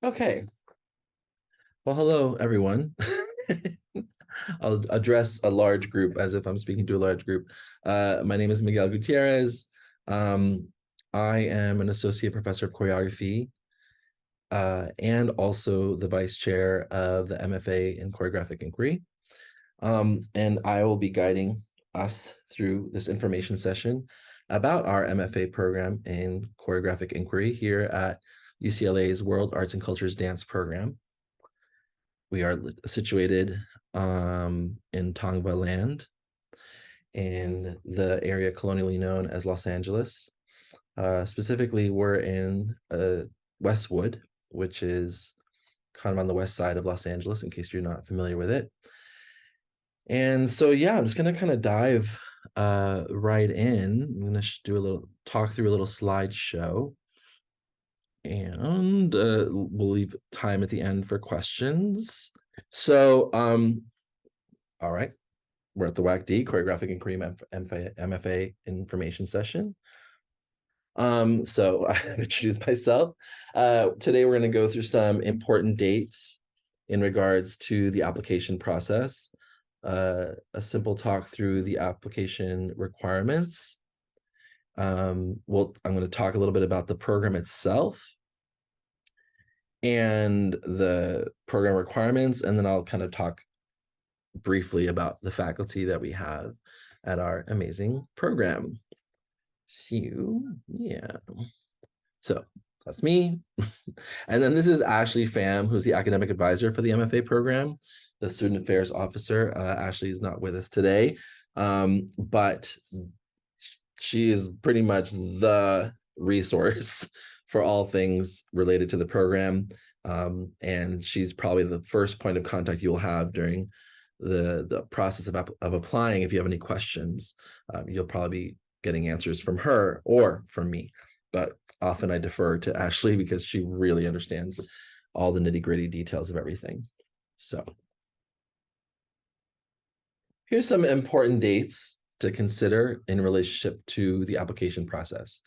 Okay. Well, hello, everyone. I'll address a large group as if I'm speaking to a large group. My name is Miguel Gutierrez. Um, I am an associate professor of choreography and also the vice chair of the MFA in Choreographic Inquiry. And I will be guiding us through this information session about our MFA program in Choreographic Inquiry here at UCLA's World Arts and Cultures Dance Program. We are situated in Tongva Land in the area colonially known as Los Angeles. Specifically, we're in Westwood, which is kind of on the west side of Los Angeles, in case you're not familiar with it. And so, yeah, I'm just going to kind of dive right in. I'm going to talk through a little slideshow, and we'll leave time at the end for questions. So, all right, we're at the WACD, Choreographic Inquiry MFA information session. So I've introduced myself. Today we're going to go through some important dates in regards to the application process, a simple talk through the application requirements. I'm going to talk a little bit about the program itself and the program requirements, and then I'll kind of talk briefly about the faculty that we have at our amazing program. So, yeah. So that's me. And then this is Ashley Pham, who's the academic advisor for the MFA program, the student affairs officer. Ashley is not with us today, but she is pretty much the resource for all things related to the program. And she's probably the first point of contact you'll have during the process of applying. If you have any questions, you'll probably be getting answers from her or from me. But often I defer to Ashley because she really understands all the nitty-gritty details of everything. So here's some important dates to consider in relationship to the application process.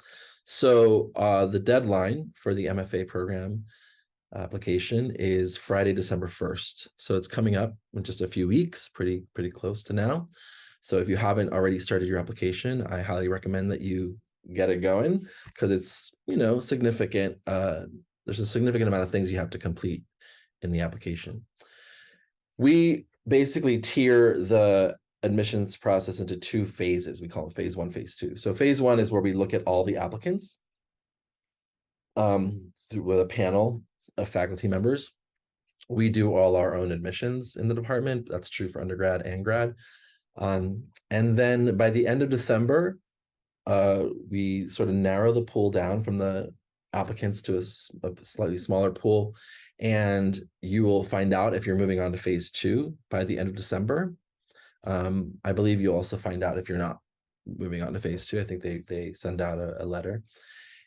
So the deadline for the MFA program application is Friday, December 1st. So it's coming up in just a few weeks, pretty close to now. So if you haven't already started your application, I highly recommend that you get it going because it's, significant. There's a significant amount of things you have to complete in the application. We basically tier the admissions process into two phases. We call them phase one, phase two. So phase one is where we look at all the applicants with a panel of faculty members. We do all our own admissions in the department. That's true for undergrad and grad. And then by the end of December, we sort of narrow the pool down from the applicants to a slightly smaller pool. And you will find out if you're moving on to phase two by the end of December. I believe you'll also find out if you're not moving on to phase two. I think they send out a letter.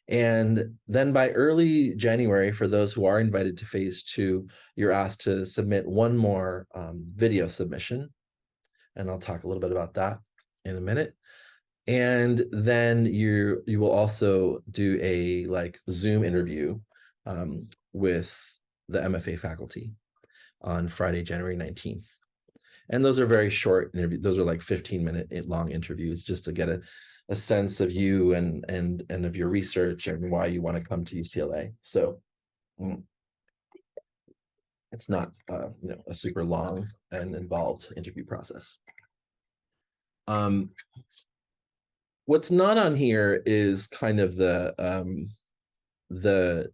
And then by early January, for those who are invited to phase two, you're asked to submit one more video submission. And I'll talk a little bit about that in a minute. And then you will also do a Zoom interview with the MFA faculty on Friday, January 19th. And those are very short interviews. Those are 15-minute long interviews just to get a sense of you and of your research and why you want to come to UCLA. So it's not a super long and involved interview process. What's not on here is kind of the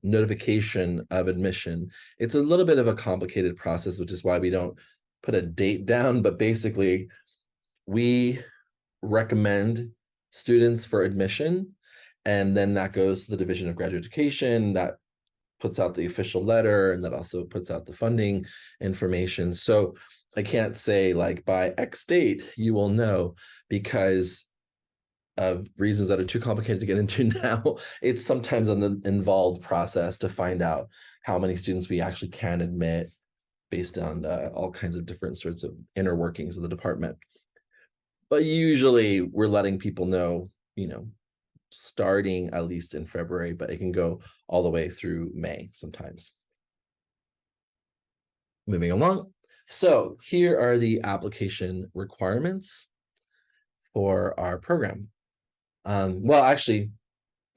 notification of admission. It's a little bit of a complicated process, which is why we don't put a date down, but basically we recommend students for admission, and then that goes to the Division of Graduate Education that puts out the official letter, and that also puts out the funding information. So I can't say by X date you will know, because of reasons that are too complicated to get into now. It's sometimes an involved process to find out how many students we actually can admit based on all kinds of different sorts of inner workings of the department. But usually we're letting people know, starting at least in February, but it can go all the way through May sometimes. moving along. So here are the application requirements for our program. Well, actually,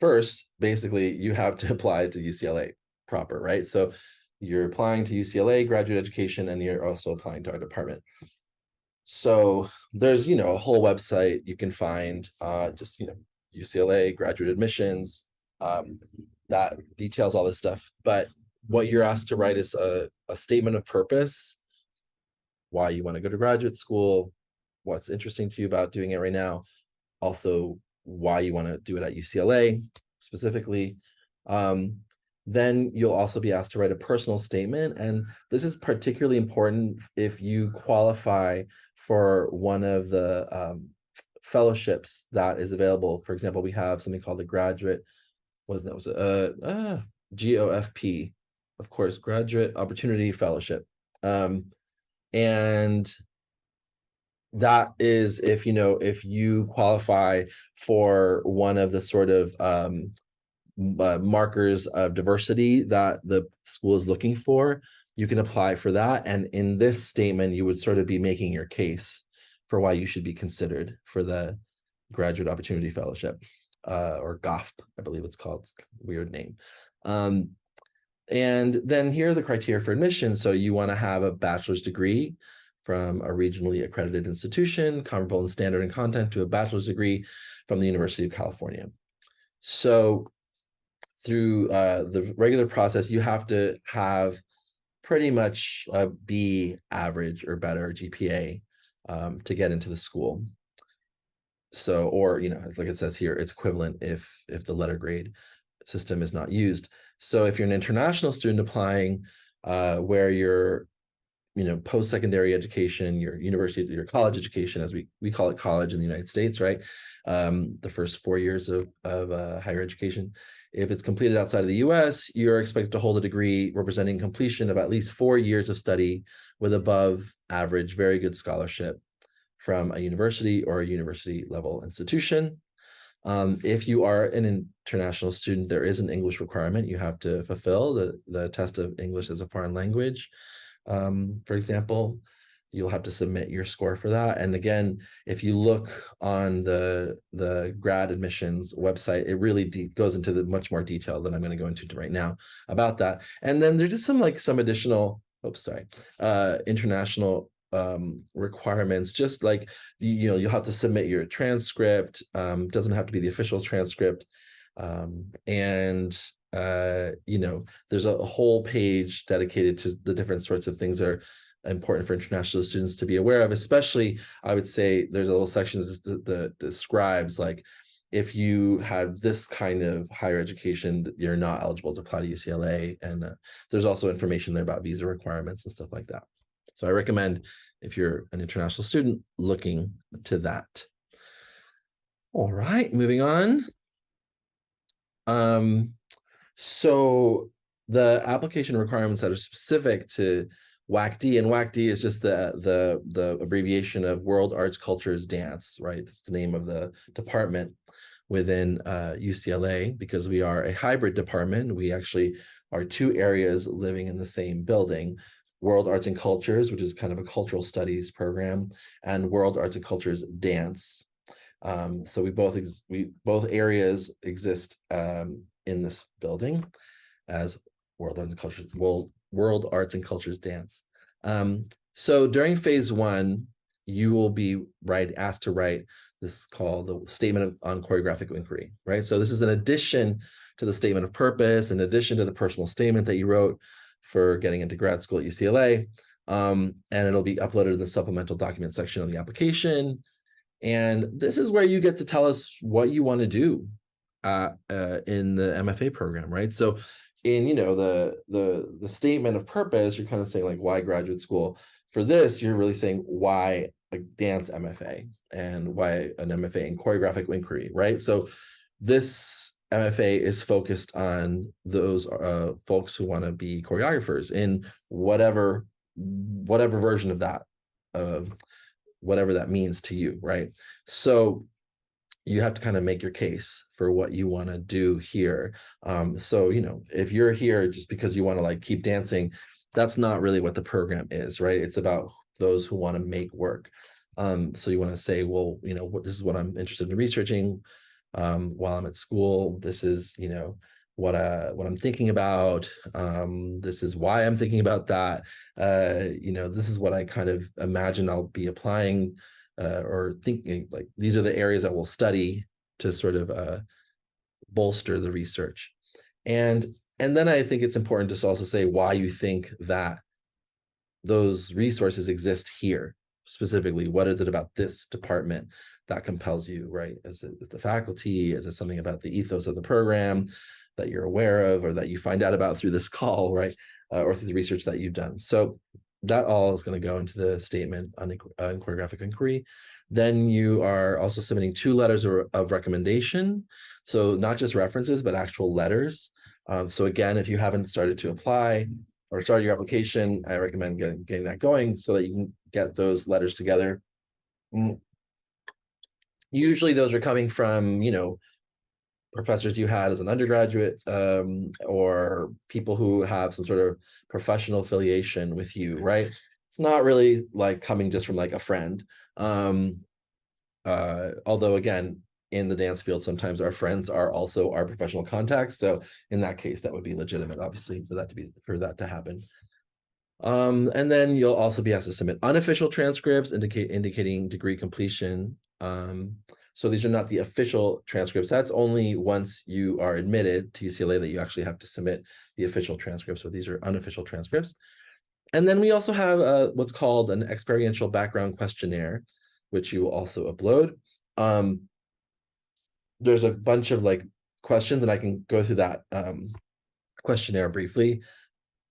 first, basically, you have to apply to UCLA proper, right? So you're applying to UCLA graduate education, and you're also applying to our department. So there's, a whole website you can find, just, UCLA graduate admissions, that details all this stuff. But what you're asked to write is a statement of purpose, why you want to go to graduate school, what's interesting to you about doing it right now, also why you want to do it at UCLA specifically. Then you'll also be asked to write a personal statement. And this is particularly important if you qualify for one of the fellowships that is available. For example, we have something called the Graduate, GOFP, of course, Graduate Opportunity Fellowship. And that is if you qualify for one of the sort of markers of diversity that the school is looking for, you can apply for that. And in this statement, you would sort of be making your case for why you should be considered for the Graduate Opportunity Fellowship, or GOFP, I believe it's called. It's a weird name. And then here are the criteria for admission. So you want to have a bachelor's degree from a regionally accredited institution, comparable in standard and content to a bachelor's degree from the University of California. So through the regular process, you have to have pretty much a B average or better GPA to get into the school. So, or, like it says here, it's equivalent if the letter grade system is not used. So if you're an international student applying, where you're post-secondary education, your university, your college education, as we call it college in the United States, right? The first 4 years of higher education. If it's completed outside of the US, you're expected to hold a degree representing completion of at least 4 years of study with above average, very good scholarship from a university or a university level institution. If you are an international student, there is an English requirement. You have to fulfill the test of English as a foreign language. For example, you'll have to submit your score for that. And again, if you look on the grad admissions website, it really goes into much more detail than I'm going to go into right now about that. And then there's just some additional, international requirements, just like you'll have to submit your transcript. Doesn't have to be the official transcript. And there's a whole page dedicated to the different sorts of things that are important for international students to be aware of. Especially, I would say there's a little section that describes, like, if you have this kind of higher education, you're not eligible to apply to UCLA. And there's also information there about visa requirements and stuff like that. So I recommend, if you're an international student, looking to that. All right, moving on. So the application requirements that are specific to WACD, and WACD is just the abbreviation of World Arts Cultures Dance, right? That's the name of the department within UCLA, because we are a hybrid department. We actually are two areas living in the same building: World Arts and Cultures, which is kind of a cultural studies program, and World Arts and Cultures Dance. So we both areas exist in this building as World Arts and Cultures Dance. So during phase one, you will be asked to write this called the Statement on Choreographic Inquiry, right? So this is an addition to the statement of purpose, in addition to the personal statement that you wrote for getting into grad school at UCLA. And it'll be uploaded in the supplemental document section of the application. And this is where you get to tell us what you want to do in the MFA program, right? So in the statement of purpose, you're kind of saying, like, why graduate school. For this, you're really saying why a dance MFA and why an MFA in choreographic inquiry, right? So this MFA is focused on those folks who want to be choreographers in whatever version of that, whatever that means to you, right? So you have to kind of make your case for what you want to do here. So if you're here just because you want to keep dancing, that's not really what the program is, right? It's about those who want to make work. So you want to say, well, this is what I'm interested in researching while I'm at school. This is, what I'm thinking about. This is why I'm thinking about that. This is what I kind of imagine I'll be applying or thinking, like these are the areas that we'll study to sort of bolster the research. And then I think it's important to also say why you think that those resources exist here. Specifically, what is it about this department that compels you, right? Is it the faculty? Is it something about the ethos of the program that you're aware of or that you find out about through this call, right? Or through the research that you've done. So that all is going to go into the statement on choreographic inquiry. Then you are also submitting 2 letters of recommendation. So not just references, but actual letters. So again, if you haven't started to apply or start your application, I recommend getting that going so that you can get those letters together. Usually those are coming from, professors you had as an undergraduate or people who have some sort of professional affiliation with you, right? It's not really like coming just from like a friend. Although again, in the dance field, sometimes our friends are also our professional contacts. So in that case, that would be legitimate, obviously, for that to happen. And then you'll also be asked to submit unofficial transcripts indicating degree completion. So these are not the official transcripts. That's only once you are admitted to UCLA that you actually have to submit the official transcripts. So these are unofficial transcripts. And then we also have what's called an experiential background questionnaire, which you will also upload. There's a bunch of like questions, and I can go through that questionnaire briefly.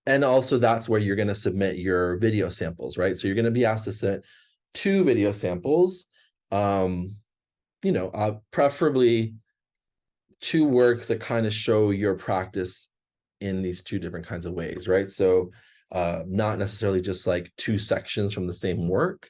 And also that's where you're going to submit your video samples, right? So you're going to be asked to submit 2 video samples, preferably 2 works that kind of show your practice in these 2 different kinds of ways, right? So not necessarily just like 2 sections from the same work,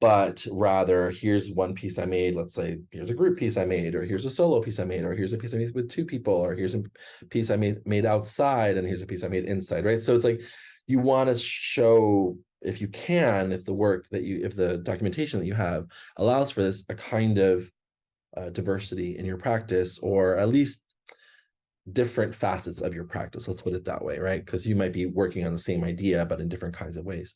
but rather here's one piece I made. Let's say here's a group piece I made, or here's a solo piece I made, or here's a piece I made with 2 people, or here's a piece I made outside, and here's a piece I made inside, right? So it's like you want to show, if you can, if the documentation that you have allows for this, a kind of diversity in your practice, or at least different facets of your practice. Let's put it that way, right? Because you might be working on the same idea, but in different kinds of ways.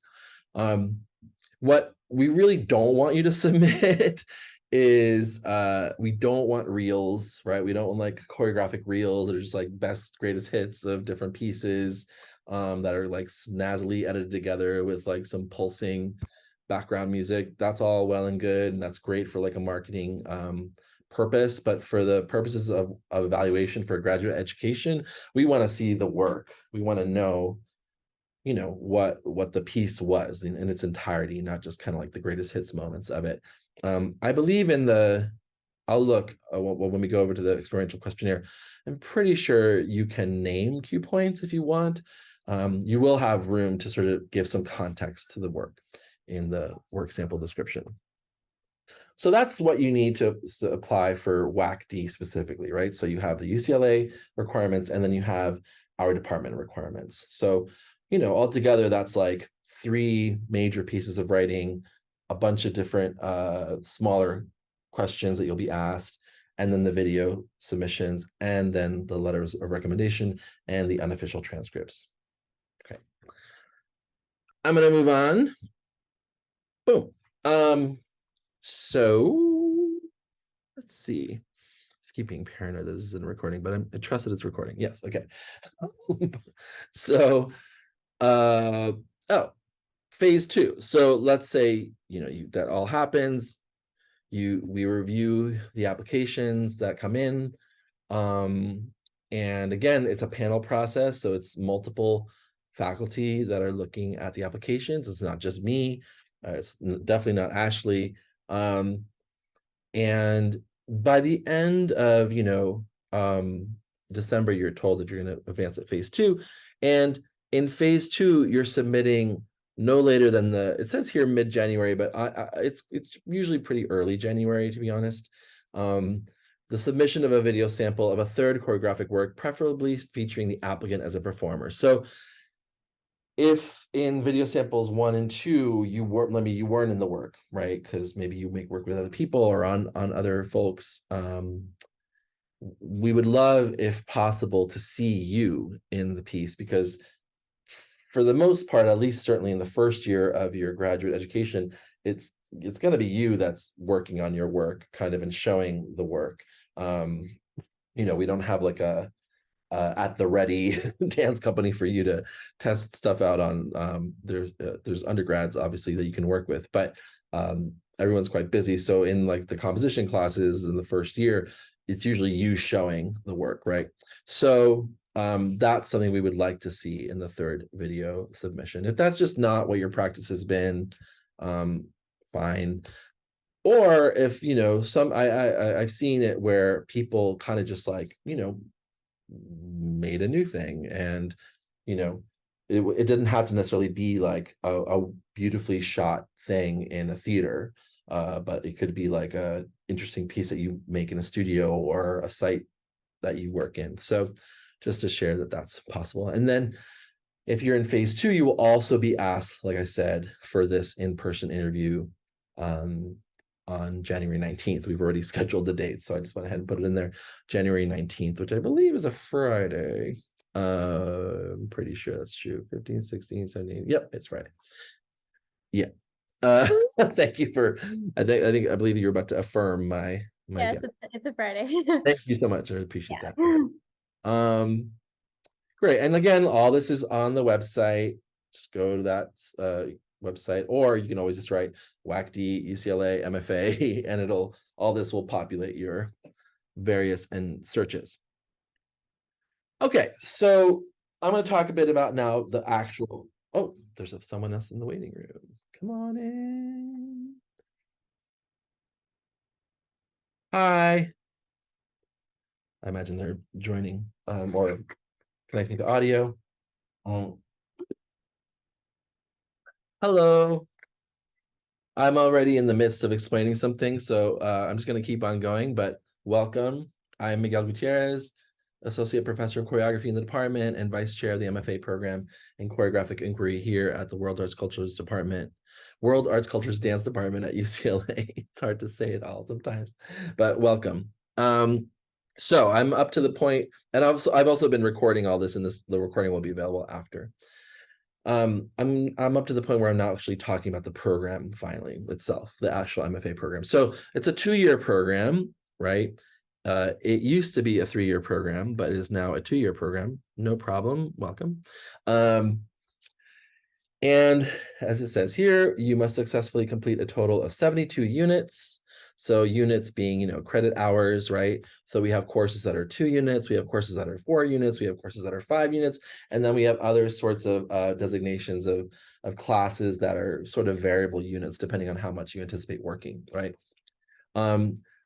What we really don't want you to submit is we don't want reels, right? We don't want like choreographic reels that are just like best greatest hits of different pieces that are like snazzily edited together with like some pulsing background music. That's all well and good, and that's great for like a marketing purpose, but for the purposes of evaluation for graduate education, we want to see the work. We want to know what the piece was in its entirety, not just kind of like the greatest hits moments of it. I believe I'll look when we go over to the experiential questionnaire. I'm pretty sure you can name Q points if you want. You will have room to sort of give some context to the work in the work sample description. So that's what you need to apply for WACD specifically, right? So you have the UCLA requirements, and then you have our department requirements. So, altogether, that's like 3 major pieces of writing, a bunch of different smaller questions that you'll be asked, and then the video submissions, and then the letters of recommendation and the unofficial transcripts. Okay. I'm going to move on. Boom. So let's see. Just keep being paranoid that this isn't recording, but I trust that it's recording. Yes, okay. So phase 2. So let's say that all happens. We review the applications that come in. And again, it's a panel process, so it's multiple faculty that are looking at the applications. It's not just me. It's definitely not Ashley. And by the end of December, you're told if you're going to advance at phase 2. And in phase 2, you're submitting no later than it says here mid-January, but it's usually pretty early January, to be honest. The submission of a video sample of a 3rd choreographic work, preferably featuring the applicant as a performer. So if in video samples 1 and 2, you weren't in the work, right? Because maybe you make work with other people or on other folks. We would love, if possible, to see you in the piece, because for the most part, at least certainly in the first year of your graduate education, it's going to be you that's working on your work, kind of, and showing the work. We don't have like a at the ready dance company for you to test stuff out on. There's undergrads obviously that you can work with, but everyone's quite busy. So in like the composition classes in the first year, it's usually you showing the work, right? So that's something we would like to see in the third video submission. If that's just not what your practice has been, fine. Or if I've seen it where people kind of just like made a new thing, and it didn't have to necessarily be like a beautifully shot thing in a theater, but it could be like a interesting piece that you make in a studio or a site that you work in. So just to share that that's possible. And then if you're in phase 2, you will also be asked, like I said, for this in-person interview on January 19th. We've already scheduled the date, so I just went ahead and put it in there. January 19th, which I believe is a Friday. I'm pretty sure that's true. 15, 16, 17. Yep, it's Friday. Yeah. Thank you for, I believe you're about to affirm my yes, guess. it's a Friday. Thank you so much. I appreciate that. Great. And again, all this is on the website. Just go to that website, or you can always just write WACD, UCLA, MFA, and all this will populate your various and searches. Okay, so I'm going to talk a bit about now the actual, oh, there's someone else in the waiting room. Come on in. Hi. I imagine they're joining or connecting to audio. Hello. I'm already in the midst of explaining something, so I'm just going to keep on going, but welcome. I'm Miguel Gutierrez, Associate Professor of Choreography in the department and Vice Chair of the MFA program in Choreographic Inquiry here at the World Arts Cultures Dance Department at UCLA. It's hard to say it all sometimes, but welcome. So I'm up to the point, and I've also been recording all this, and the recording will be available after. I'm up to the point where I'm now actually talking about the program finally itself, the actual MFA program. So it's a 2-year program, right? It used to be a 3-year program, but it is now a 2-year program. No problem. Welcome. And as it says here, you must successfully complete a total of 72 units. So units being, credit hours, right? So we have courses that are 2 units, we have courses that are 4 units, we have courses that are 5 units, and then we have other sorts of designations of classes that are sort of variable units depending on how much you anticipate working, right?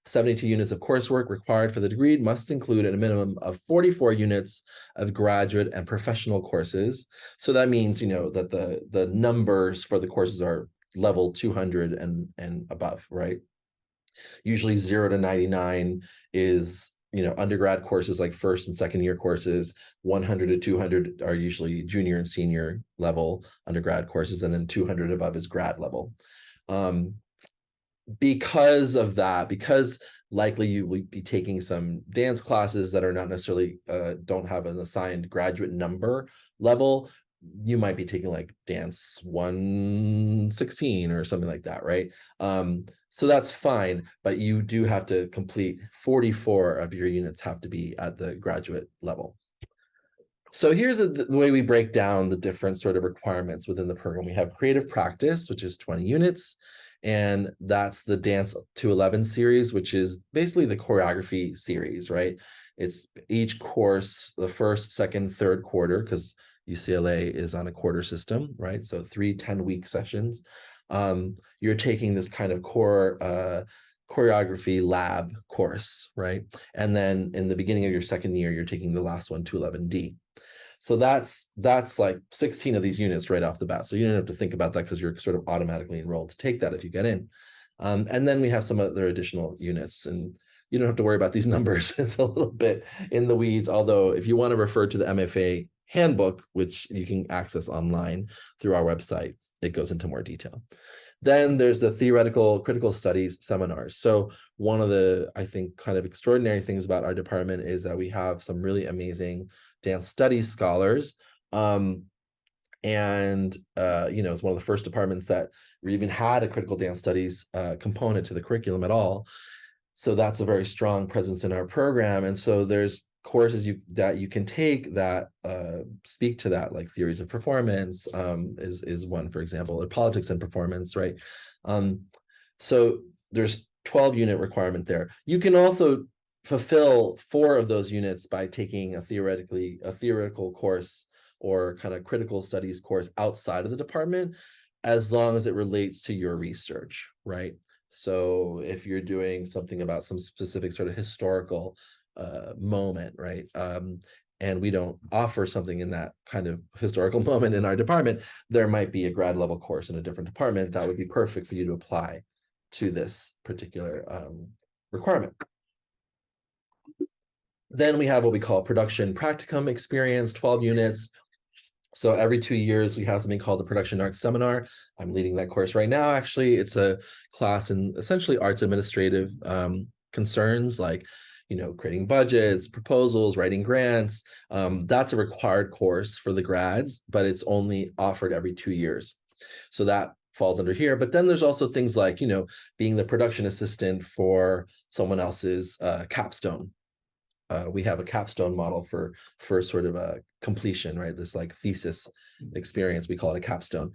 72 units of coursework required for the degree must include a minimum of 44 units of graduate and professional courses. So that means, that the numbers for the courses are level 200 and above, right? Usually 0 to 99 is, undergrad courses like first and second year courses. 100 to 200 are usually junior and senior level undergrad courses, and then 200 above is grad level. Because of that, because likely you will be taking some dance classes that are not necessarily don't have an assigned graduate number level, you might be taking like dance 116 or something like that, right? So that's fine, but you do have to complete 44 of your units have to be at the graduate level. So here's the way we break down the different sort of requirements within the program. We have creative practice, which is 20 units. And that's the Dance to 11 series, which is basically the choreography series, right? It's each course, the first, second, third quarter, because UCLA is on a quarter system, right? So 3 10-week sessions. You're taking this kind of core choreography lab course, right? And then in the beginning of your second year, you're taking the last one, 211D. So that's like 16 of these units right off the bat. So you don't have to think about that because you're sort of automatically enrolled to take that if you get in. And then we have some other additional units, and you don't have to worry about these numbers. It's a little bit in the weeds, although if you want to refer to the MFA handbook, which you can access online through our website. It goes into more detail. Then there's the theoretical critical studies seminars. So one of the, I think, kind of extraordinary things about our department is that we have some really amazing dance studies scholars. And it's one of the first departments that even had a critical dance studies component to the curriculum at all. So that's a very strong presence in our program. And so there's courses that you can take that speak to that, like theories of performance is one, for example, or politics and performance, right? So there's 12 unit requirement there. You can also fulfill 4 of those units by taking a theoretical course or kind of critical studies course outside of the department, as long as it relates to your research, right? So if you're doing something about some specific sort of historical moment, right? And we don't offer something in that kind of historical moment in our department, there might be a grad level course in a different department that would be perfect for you to apply to this particular requirement. Then we have what we call production practicum experience, 12 units. So every 2 years, we have something called the Production Arts Seminar. I'm leading that course right now, actually. It's a class in essentially arts administrative concerns, like, creating budgets, proposals, writing grants. That's a required course for the grads, but it's only offered every 2 years. So that falls under here. But then there's also things like, being the production assistant for someone else's capstone. We have a capstone model for sort of a completion, right? This like thesis experience, we call it a capstone.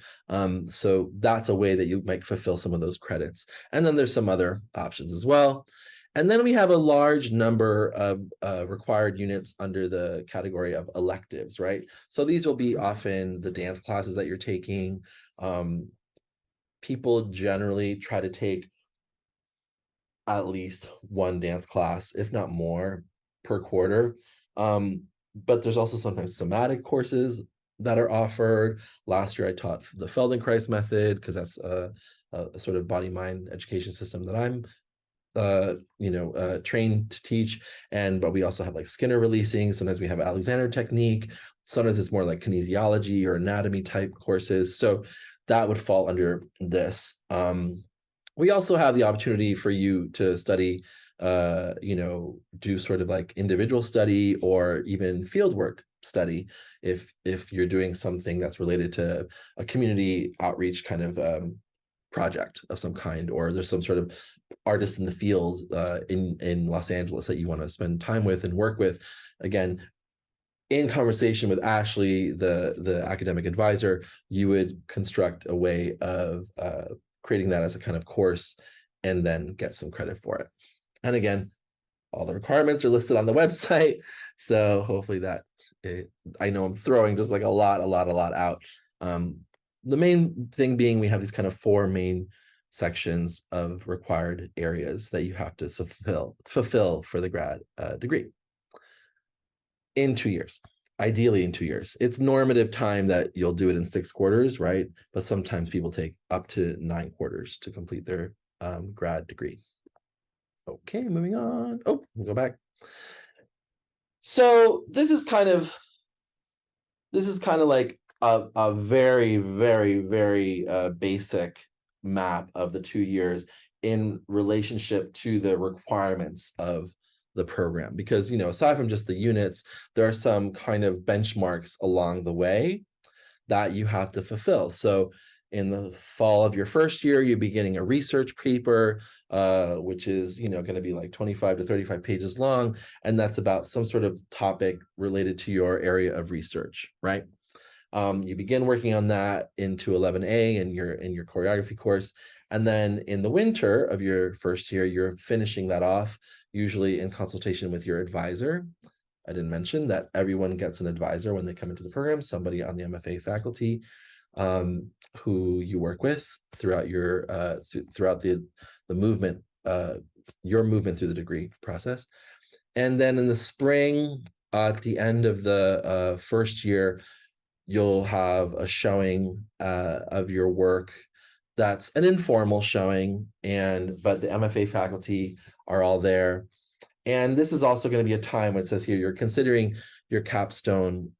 So that's a way that you might fulfill some of those credits. And then there's some other options as well. And then we have a large number of required units under the category of electives, right? So these will be often the dance classes that you're taking. People generally try to take at least one dance class, if not more, per quarter. But there's also sometimes somatic courses that are offered. Last year I taught the Feldenkrais method, because that's a sort of body-mind education system that I'm trained to teach. But we also have like Skinner releasing. Sometimes we have Alexander technique. Sometimes it's more like kinesiology or anatomy type courses. So that would fall under this. We also have the opportunity for you to study, do sort of like individual study or even fieldwork study if you're doing something that's related to a community outreach kind of project of some kind, or there's some sort of artist in the field in Los Angeles that you want to spend time with and work with. Again, in conversation with Ashley, the academic advisor, you would construct a way of creating that as a kind of course and then get some credit for it. And again, all the requirements are listed on the website. So hopefully I know I'm throwing just like a lot out. The main thing being we have these kind of 4 main sections of required areas that you have to fulfill for the grad degree in 2 years. Ideally in 2 years. It's normative time that you'll do it in 6 quarters, right? But sometimes people take up to 9 quarters to complete their grad degree. Okay, moving on. Oh, we'll go back. So this is kind of like a very, very, very basic map of the 2 years in relationship to the requirements of the program, because aside from just the units, there are some kind of benchmarks along the way that you have to fulfill. So in the fall of your first year, you'll be getting a research paper, which is going to be like 25 to 35 pages long, and that's about some sort of topic related to your area of research, right? You begin working on that into 11A in your choreography course. And then in the winter of your first year, you're finishing that off, usually in consultation with your advisor. I didn't mention that everyone gets an advisor when they come into the program, somebody on the MFA faculty who you work with throughout your throughout the movement, your movement through the degree process. And then in the spring, at the end of the first year, you'll have a showing of your work. That's an informal showing, but the MFA faculty are all there. And this is also going to be a time when it says here, you're considering your capstone,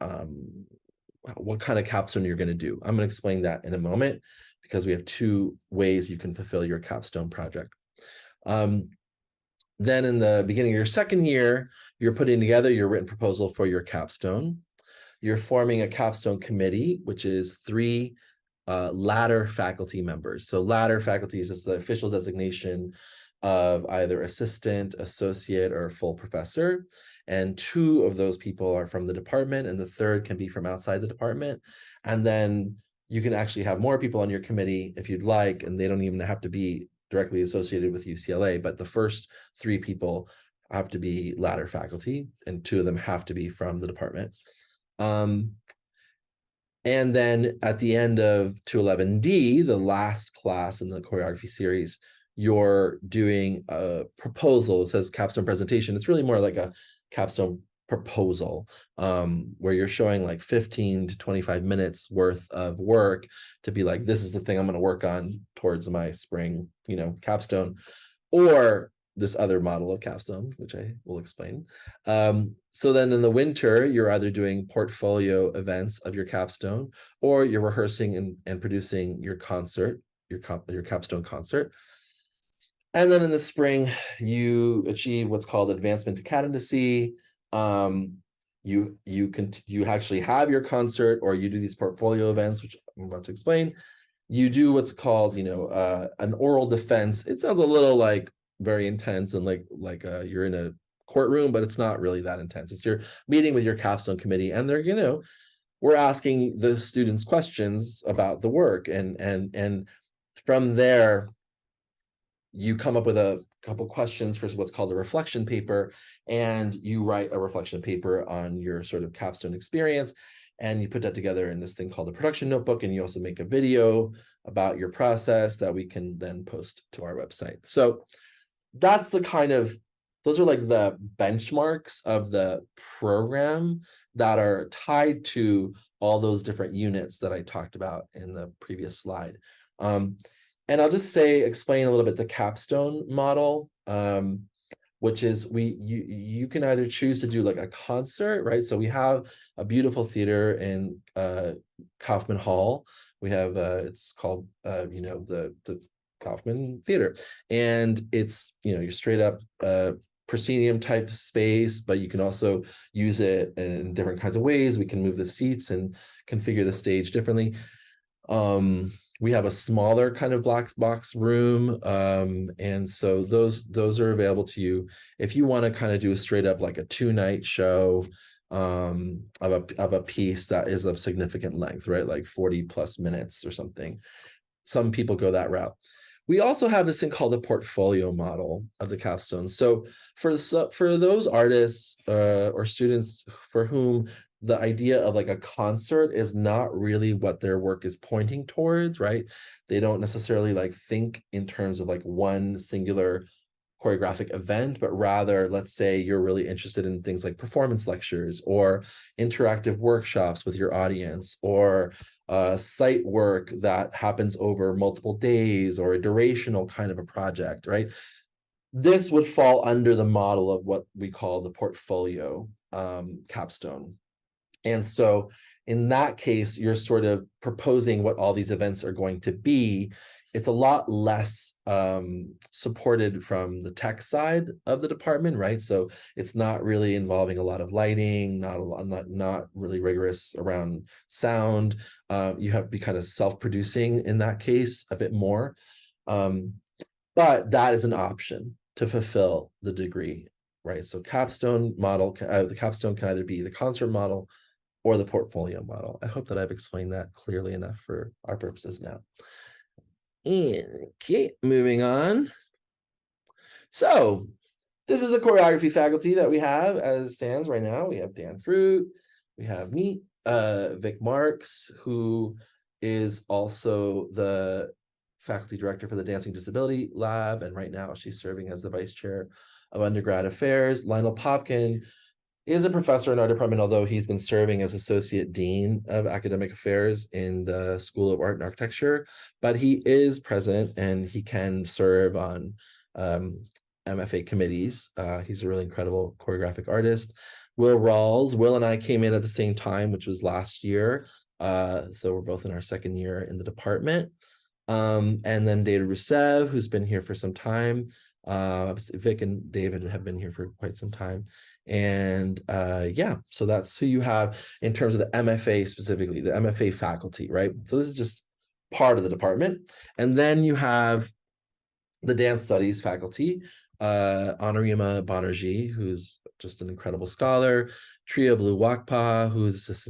what kind of capstone you're going to do. I'm going to explain that in a moment because we have two ways you can fulfill your capstone project. Then in the beginning of your second year, you're putting together your written proposal for your capstone. You're forming a capstone committee, which is 3 ladder faculty members. So ladder faculty is just the official designation of either assistant, associate, or full professor. And 2 of those people are from the department, and the third can be from outside the department. And then you can actually have more people on your committee if you'd like, and they don't even have to be directly associated with UCLA, but the first 3 people have to be ladder faculty, and 2 of them have to be from the department. And then at the end of 211D, the last class in the choreography series, you're doing a proposal. It says capstone presentation. It's really more like a capstone proposal, where you're showing like 15 to 25 minutes worth of work to be like, this is the thing I'm going to work on towards my spring, capstone, or this other model of capstone, which I will explain. So then in the winter, you're either doing portfolio events of your capstone, or you're rehearsing and producing your concert, your capstone concert. And then in the spring, you achieve what's called advancement to candidacy. You actually have your concert, or you do these portfolio events, which I'm about to explain. You do what's called, an oral defense. It sounds a little like very intense and like you're in a courtroom, but it's not really that intense. It's your meeting with your capstone committee, and they're, we're asking the students questions about the work, and from there you come up with a couple questions for what's called a reflection paper, and you write a reflection paper on your sort of capstone experience, and you put that together in this thing called a production notebook, and you also make a video about your process that we can then post to our website. So that's those are like the benchmarks of the program that are tied to all those different units that I talked about in the previous slide. And I'll just explain a little bit the capstone model, which is you can either choose to do like a concert, right? So we have a beautiful theater in Kaufman Hall. We have it's called the Kaufman Theater, and it's your straight up proscenium type space, but you can also use it in different kinds of ways. We can move the seats and configure the stage differently. We have a smaller kind of black box room, and so those are available to you if you want to kind of do a straight up like a 2-night show of a piece that is of significant length, right? Like 40 plus minutes or something. Some people go that route. We also have this thing called the portfolio model of the capstone. So for those artists or students for whom the idea of like a concert is not really what their work is pointing towards, right? They don't necessarily like think in terms of like one singular choreographic event, but rather, let's say you're really interested in things like performance lectures or interactive workshops with your audience, or site work that happens over multiple days, or a durational kind of a project, right? This would fall under the model of what we call the portfolio capstone. And so in that case, you're sort of proposing what all these events are going to be. It's a lot less supported from the tech side of the department, right? So it's not really involving a lot of lighting, not really rigorous around sound. You have to be kind of self-producing in that case a bit more. But that is an option to fulfill the degree, right? So capstone model, the capstone can either be the concert model or the portfolio model. I hope that I've explained that clearly enough for our purposes now. Okay, moving on. So this is the choreography faculty that we have as it stands right now. We have Dan Fruit, we have me, Vic Marks, who is also the faculty director for the Dancing Disability Lab, and right now she's serving as the vice chair of undergrad affairs. Lionel Popkin is a professor in our department, although he's been serving as associate dean of academic affairs in the School of Art and Architecture, but he is present and he can serve on MFA committees. He's a really incredible choreographic artist. Will Rawls. Will and I came in at the same time, which was last year. So we're both in our second year in the department. And then David Rusev, who's been here for some time. Vic and David have been here for quite some time. And yeah, so that's who you have in terms of the MFA specifically, the MFA faculty, right? So this is just part of the department. And then you have the dance studies faculty, Honorima Banerjee, who's just an incredible scholar, Tria Blue Wakpa, who's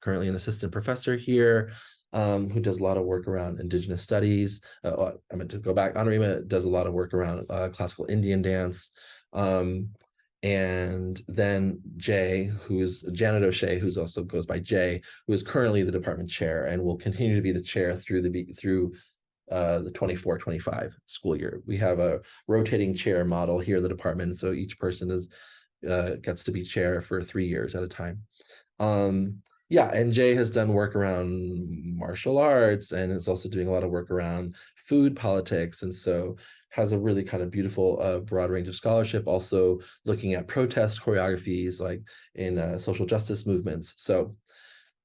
currently an assistant professor here, who does a lot of work around Indigenous studies. I meant to go back. Honorima does a lot of work around classical Indian dance. And then Jay, who's Janet O'Shea, who's also goes by Jay, who is currently the department chair and will continue to be the chair through the 24-25 school year. We have a rotating chair model here in the department, so each person gets to be chair for 3 years at a time. Yeah, and Jay has done work around martial arts and is also doing a lot of work around food politics, and so has a really kind of beautiful broad range of scholarship, also looking at protest choreographies like in social justice movements. So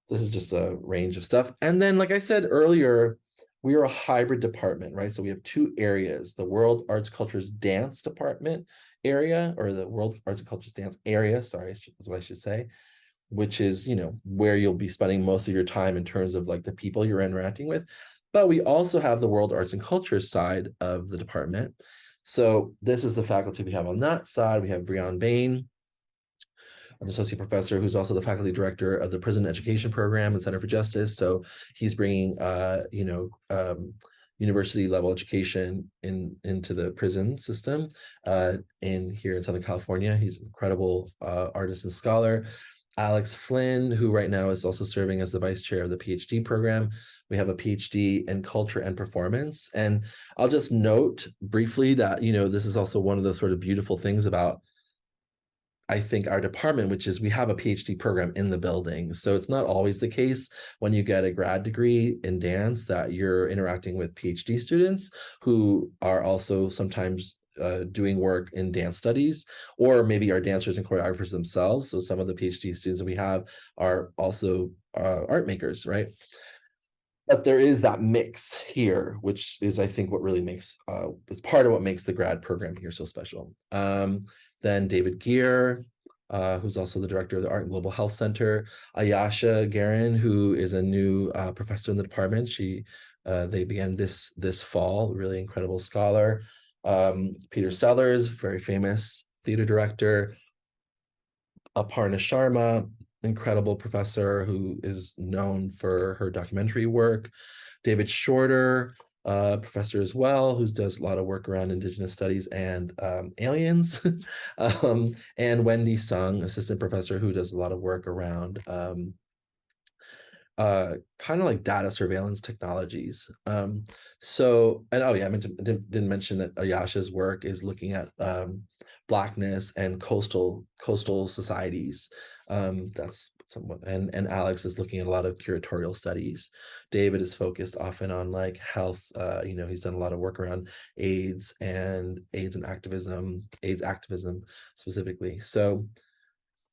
this is just a range of stuff. And then, like I said earlier, we are a hybrid department, right? So we have two areas, the World Arts Cultures Dance Department area, or the World Arts and Cultures Dance area, sorry, is what I should say, which is, where you'll be spending most of your time in terms of like the people you're interacting with. But we also have the World Arts and Cultures side of the department. So this is the faculty we have on that side. We have Breon Bain, an associate professor who's also the faculty director of the Prison Education Program and Center for Justice. So he's bringing, university level education into the prison system in here in Southern California. He's an incredible artist and scholar. Alex Flynn, who right now is also serving as the vice chair of the PhD program. We have a PhD in culture and performance. And I'll just note briefly that, this is also one of the sort of beautiful things about, I think, our department, which is we have a PhD program in the building. So it's not always the case when you get a grad degree in dance that you're interacting with PhD students who are also sometimes doing work in dance studies, or maybe are dancers and choreographers themselves. So some of the PhD students that we have are also art makers, right? But there is that mix here, which is, I think, what really makes, is part of what makes the grad program here so special. Then David Gear, who's also the director of the Art and Global Health Center. Ayasha Garin, who is a new professor in the department. They began this fall, really incredible scholar. Peter Sellers, very famous theater director. Aparna Sharma, incredible professor who is known for her documentary work. David Shorter, professor as well, who does a lot of work around Indigenous studies and aliens. And Wendy Sung, assistant professor who does a lot of work around kind of like data surveillance technologies. So, and oh yeah, I didn't mention that Ayasha's work is looking at Blackness and coastal societies. That's somewhat, and Alex is looking at a lot of curatorial studies. David is focused often on like health. He's done a lot of work around AIDS and activism specifically. So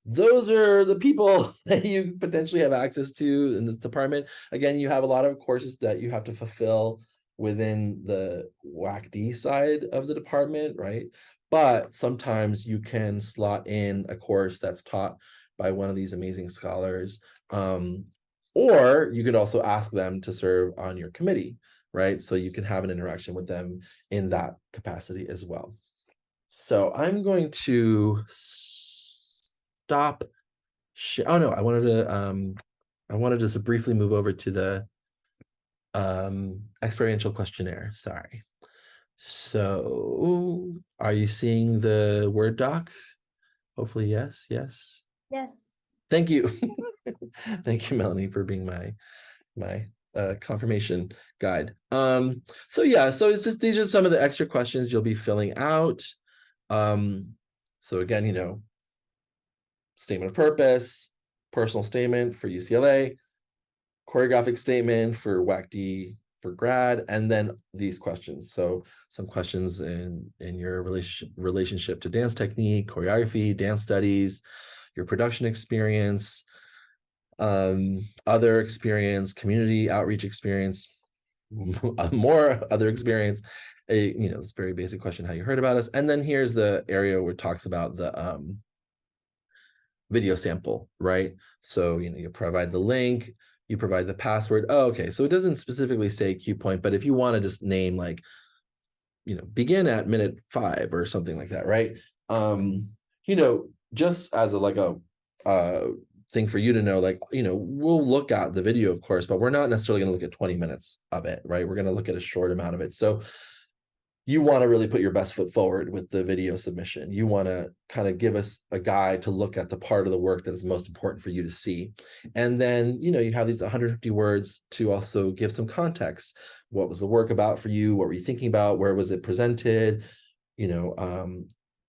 those are the people that you potentially have access to in this department. Again, you have a lot of courses that you have to fulfill within the WACD side of the department, right? But sometimes you can slot in a course that's taught by one of these amazing scholars. Or you could also ask them to serve on your committee, right? So you can have an interaction with them in that capacity as well. So I'm going to stop. Oh no, I wanted to just briefly move over to the experiential questionnaire. Sorry. So are you seeing the Word doc? Hopefully, yes. Yes. Thank you. Thank you, Melanie, for being my confirmation guide. So yeah, so it's just, these are some of the extra questions you'll be filling out. So again, statement of purpose, personal statement for UCLA, choreographic statement for WACD for grad, and then these questions. So some questions in your relationship to dance technique, choreography, dance studies, your production experience, other experience, community outreach experience, more other experience. It's a very basic question, how you heard about us. And then here's the area where it talks about the video sample, right? So, you provide the link, you provide the password. Oh, okay. So it doesn't specifically say cue point, but if you want to just name like, begin at minute 5 or something like that, right? Just as a thing for you to know, like, we'll look at the video, of course, but we're not necessarily going to look at 20 minutes of it, right? We're going to look at a short amount of it. So you want to really put your best foot forward with the video submission. You want to kind of give us a guide to look at the part of the work that is most important for you to see. And then, you have these 150 words to also give some context. What was the work about for you? What were you thinking about? Where was it presented?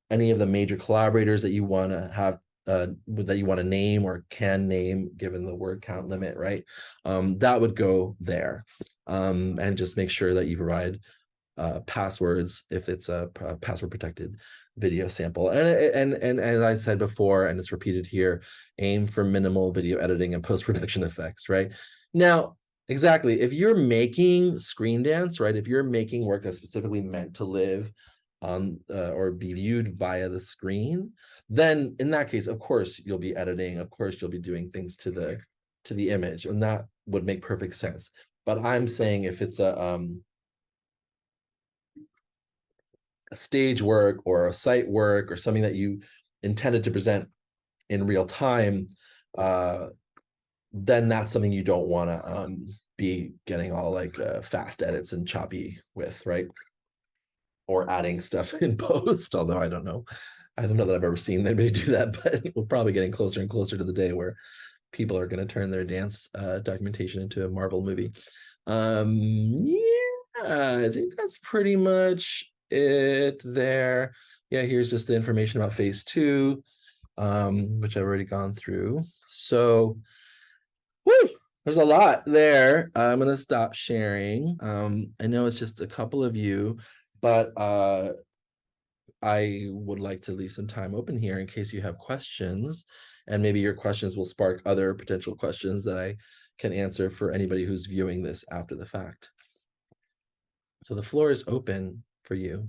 Any of the major collaborators that you want to have, that you want to name or can name, given the word count limit, right? That would go there. And just make sure that you provide passwords if it's a password protected video sample. And as I said before, and it's repeated here, aim for minimal video editing and post-production effects, right? Now, exactly, if you're making screen dance, right, if you're making work that's specifically meant to live on or be viewed via the screen, then in that case, of course, you'll be editing, of course, you'll be doing things to the image, and that would make perfect sense. But I'm saying if it's a stage work or a site work or something that you intended to present in real time, then that's something you don't want to be getting all like fast edits and choppy with, right? Or adding stuff in post, although I don't know that I've ever seen anybody do that, but we're probably getting closer and closer to the day where people are going to turn their dance documentation into a Marvel movie. Yeah, I think that's pretty much it there. Yeah, here's just the information about phase 2, which I've already gone through. So, woo, there's a lot there. I'm gonna stop sharing. I know it's just a couple of you, but I would like to leave some time open here in case you have questions, and maybe your questions will spark other potential questions that I can answer for anybody who's viewing this after the fact. So the floor is open for you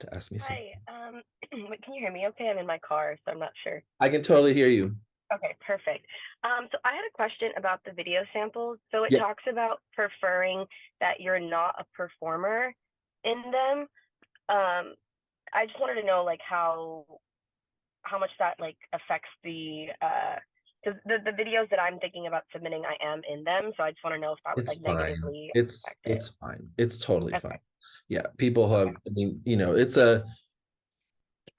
to ask me something. Hi, wait, can you hear me okay? I'm in my car, so I'm not sure. I can totally hear you. Okay, perfect. So I had a question about the video samples. So it Yeah, talks about preferring that you're not a performer in them. I just wanted to know like how much that like affects the because the videos that I'm thinking about submitting, I am in them. So I just want to know if that would it's like fine. negatively affect it. It's fine. It's totally fine. Okay. Yeah, people have, Okay. I mean,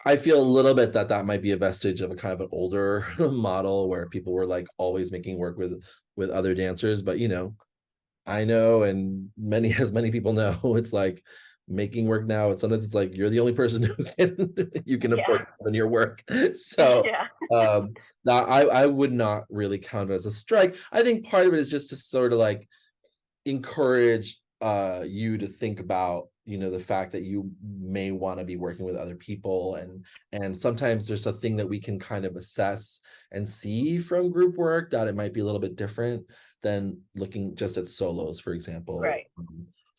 I feel a little bit that might be a vestige of a kind of an older model where people were like always making work with other dancers, but I know, and as many people know, it's like making work now. It's sometimes it's like you're the only person who you can Yeah. afford in your work. So Yeah. now I would not really count it as a strike. I think part of it is just to sort of like encourage you to think about the fact that you may want to be working with other people, and sometimes there's a thing that we can kind of assess and see from group work that it might be a little bit different than looking just at solos, for example. Right.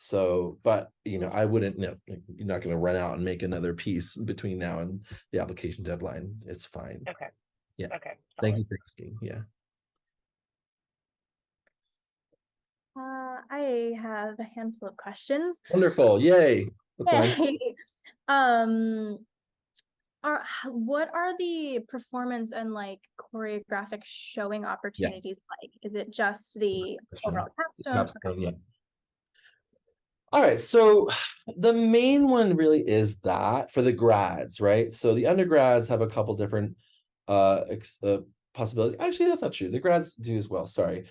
So but I wouldn't, you're not going to run out and make another piece between now and the application deadline. It's fine. Okay. Yeah, Okay. thank Solid. you for asking. Yeah, I have a handful of questions. wonderful. Yay. That's what I'm. Yay. What are the performance and like choreographic showing Yeah, opportunities like? Is it just the question. overall capstone? Okay. Capstone, yeah. All right, so the main one really is that for the grads, right? So the undergrads have a couple different possibilities. Actually, that's not true. The grads do as well. Sorry.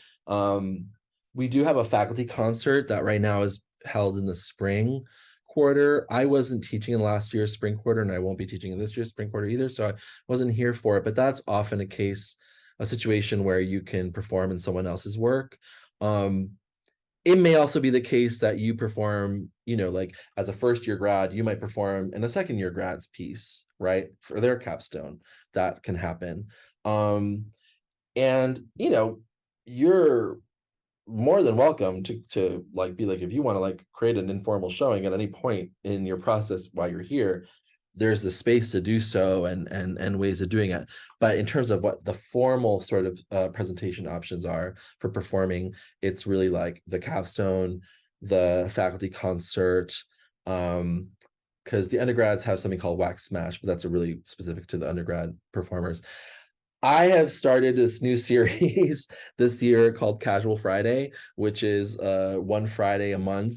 We do have a faculty concert that right now is held in the spring quarter. I wasn't teaching in last year's spring quarter, and I won't be teaching in this year's spring quarter either, so I wasn't here for it. But that's often a situation where you can perform in someone else's work. it may also be the case that you perform, like as a first year grad, you might perform in a second year grad's piece, right? For their capstone, that can happen. And you're more than welcome to like be like, if you want to like create an informal showing at any point in your process while you're here, there's the space to do so, and ways of doing it. But in terms of what the formal sort of presentation options are for performing, it's really like the capstone, the faculty concert, because the undergrads have something called Wax Smash, but that's a really specific to the undergrad performers. I have started this new series this year called Casual Friday, which is one Friday a month.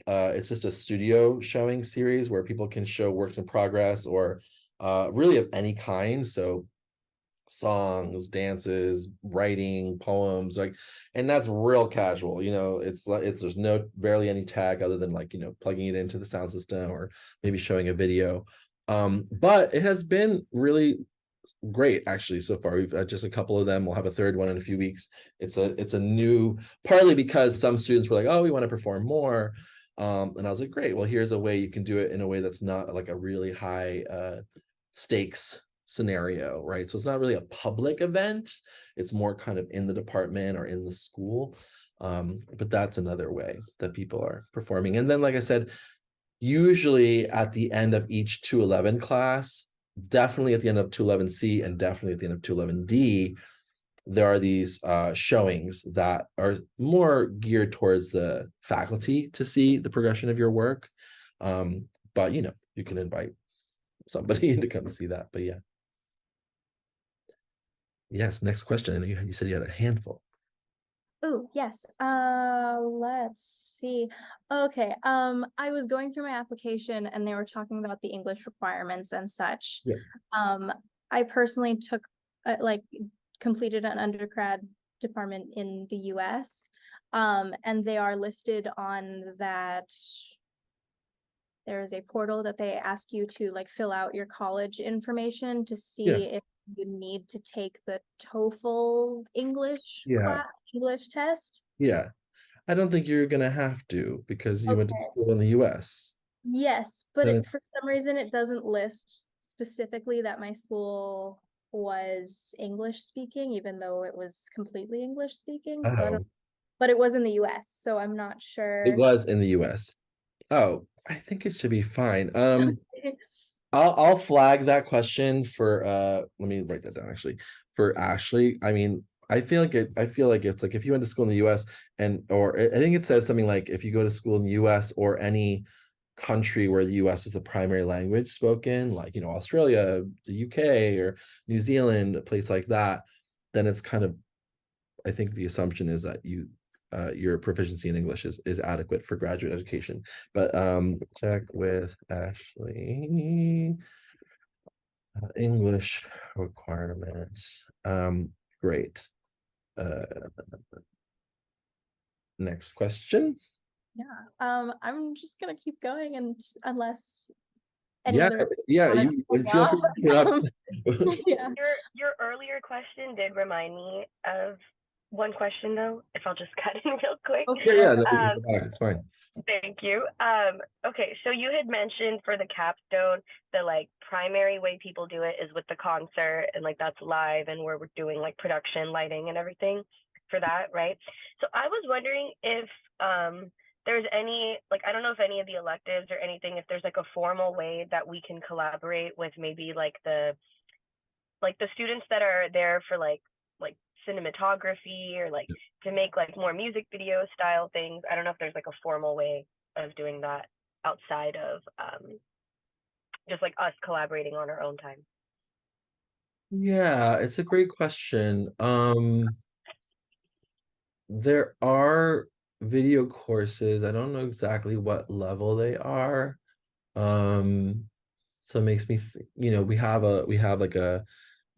It's just a studio showing series where people can show works in progress, or really of any kind. So songs, dances, writing, poems, like, and that's real casual. It's there's barely any tag other than like, plugging it into the sound system or maybe showing a video. But it has been really great actually so far. We've just a couple of them. We'll have a third one in a few weeks. It's a new, partly because some students were like, oh, we want to perform more, and I was like, great, well, here's a way you can do it in a way that's not like a really high stakes scenario, right? So it's not really a public event, it's more kind of in the department or in the school, but that's another way that people are performing. And then, like I said, usually at the end of each 211 class, definitely at the end of 211C and definitely at the end of 211D, there are these showings that are more geared towards the faculty to see the progression of your work. But you can invite somebody to come see that. But yeah. Yes, next question. I know you said you had a handful. Oh, yes. Let's see. Okay. I was going through my application and they were talking about the English requirements and such. Yeah. I personally took completed an undergrad department in the US. And they are listed on that. There is a portal that they ask you to like fill out your college information to see if you need to take the TOEFL English test. Yeah. I don't think you're gonna have to, because you went to school in the US. Yes, but for some reason it doesn't list specifically that my school was English speaking, even though it was completely English speaking. So I don't, but it was in the US, so I'm not sure. It was in the US. Oh, I think it should be fine. I'll flag that question for let me write that down actually, for Ashley. I mean, I feel like it's like if you went to school in the US, or I think it says something like if you go to school in the US or any country where the US is the primary language spoken, like Australia, the UK, or New Zealand, a place like that, then it's kind of, I think the assumption is that your proficiency in English is adequate for graduate education. But check with Ashley. English requirements. Great. Next question. Yeah. I'm just gonna keep going, and unless You feel free to interrupt. Yeah. Your earlier question did remind me of one question though, if I'll just cut in real quick. It's fine. Thank you. Okay, so you had mentioned for the capstone, the like primary way people do it is with the concert, and like that's live, and where we're doing like production, lighting, and everything for that, right? So I was wondering if there's any, like, I don't know if any of the electives or anything, if there's like a formal way that we can collaborate with maybe like the students that are there for like cinematography, or like to make like more music video style things. I don't know if there's like a formal way of doing that outside of just like us collaborating on our own time. Yeah, it's a great question. There are video courses. I don't know exactly what level they are. So it makes me we have like a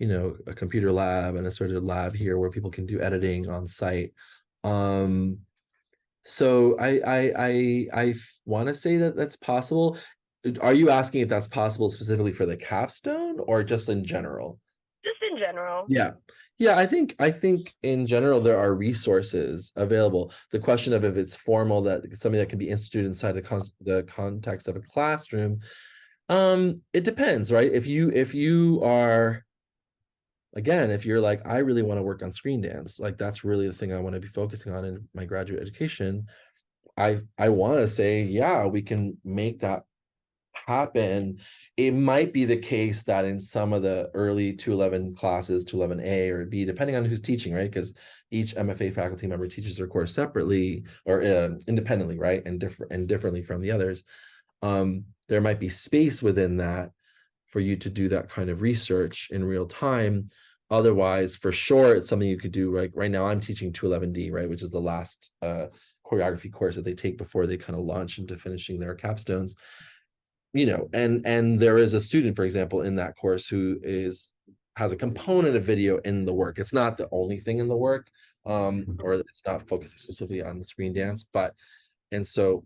a computer lab and a sort of lab here where people can do editing on site. So I want to say that that's possible. Are you asking if that's possible specifically for the capstone or just in general? Just in general. Yeah. Yeah, I think in general there are resources available. The question of if it's formal, that something that can be instituted inside the context of a classroom, it depends, right? If you are, again, if you're like, I really want to work on screen dance, like that's really the thing I want to be focusing on in my graduate education. I want to say, yeah, we can make that happen. It might be the case that in some of the early 211 classes, 211A or B, depending on who's teaching, right? Because each MFA faculty member teaches their course separately or independently, right? And differently from the others. There might be space within that for you to do that kind of research in real time. Otherwise, for sure, it's something you could do. Like right now, I'm teaching 211D, right, which is the last choreography course that they take before they kind of launch into finishing their capstones. And there is a student, for example, in that course who has a component of video in the work. It's not the only thing in the work, or it's not focused exclusively on the screen dance, but and so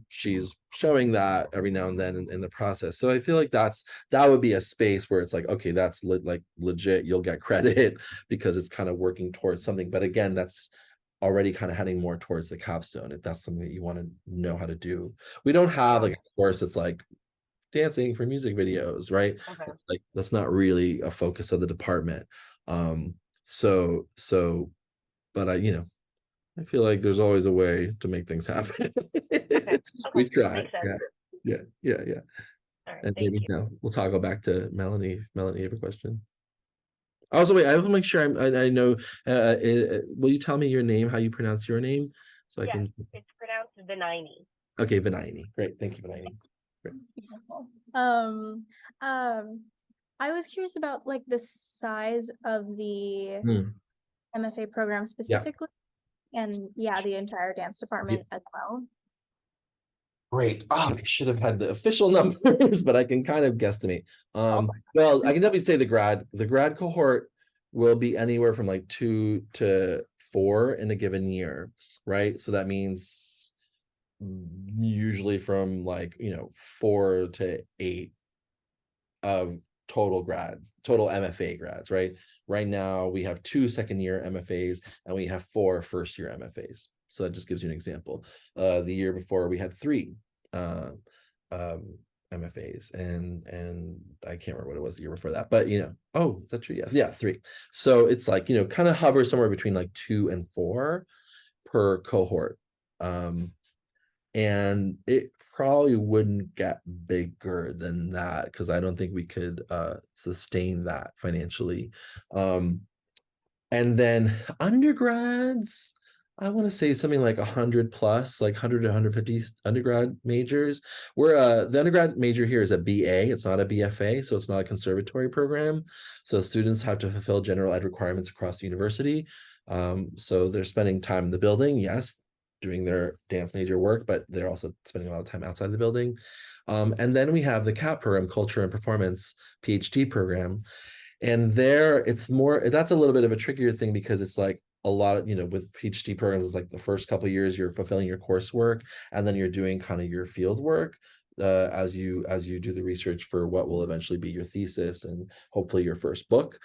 she's showing that every now and then in the process. So I feel like that would be a space where it's like, okay, that's like legit, you'll get credit because it's kind of working towards something. But again, that's already kind of heading more towards the capstone if that's something that you want to know how to do. We don't have like a course that's like dancing for music videos, right? Okay. Like that's not really a focus of the department. So but I feel like there's always a way to make things happen. Okay. We try. Makes sense. Yeah. All right. And Thank maybe you. now we'll toggle back to Melanie. Melanie, you have a question? Also, wait, I want to make sure I know. Will you tell me your name, how you pronounce your name, so I Yes, can? it's pronounced Vinaini. Okay, Vinaini. Great, thank you, Vinaini. Great. Beautiful. I was curious about like the size of the MFA program specifically, and yeah, the entire dance department as well. Great. Oh, I should have had the official numbers, but I can kind of guesstimate. Well, I can definitely say the grad cohort will be anywhere from like 2 to 4 in a given year, right? So that means usually from like 4 to 8 of total MFA grads, right? Right now we have 2 second-year MFAs and we have 4 first-year MFAs. So that just gives you an example. The year before we had 3 MFAs, and I can't remember what it was the year before that, but oh, is that true? Yes, yeah, 3. So it's like kind of hovers somewhere between like 2 and 4 per cohort. And it probably wouldn't get bigger than that because I don't think we could sustain that financially. And then undergrads, I want to say something like 100 plus, like 100 to 150 undergrad majors. Where the undergrad major here is a BA, it's not a BFA, so it's not a conservatory program. So students have to fulfill general ed requirements across the university. So they're spending time in the building, yes, doing their dance major work, but they're also spending a lot of time outside the building. And then we have the CAP program, Culture and Performance PhD program. And there it's more, that's a little bit of a trickier thing because it's like a lot of, with PhD programs, it's like the first couple of years you're fulfilling your coursework and then you're doing kind of your field work as you do the research for what will eventually be your thesis and hopefully your first book.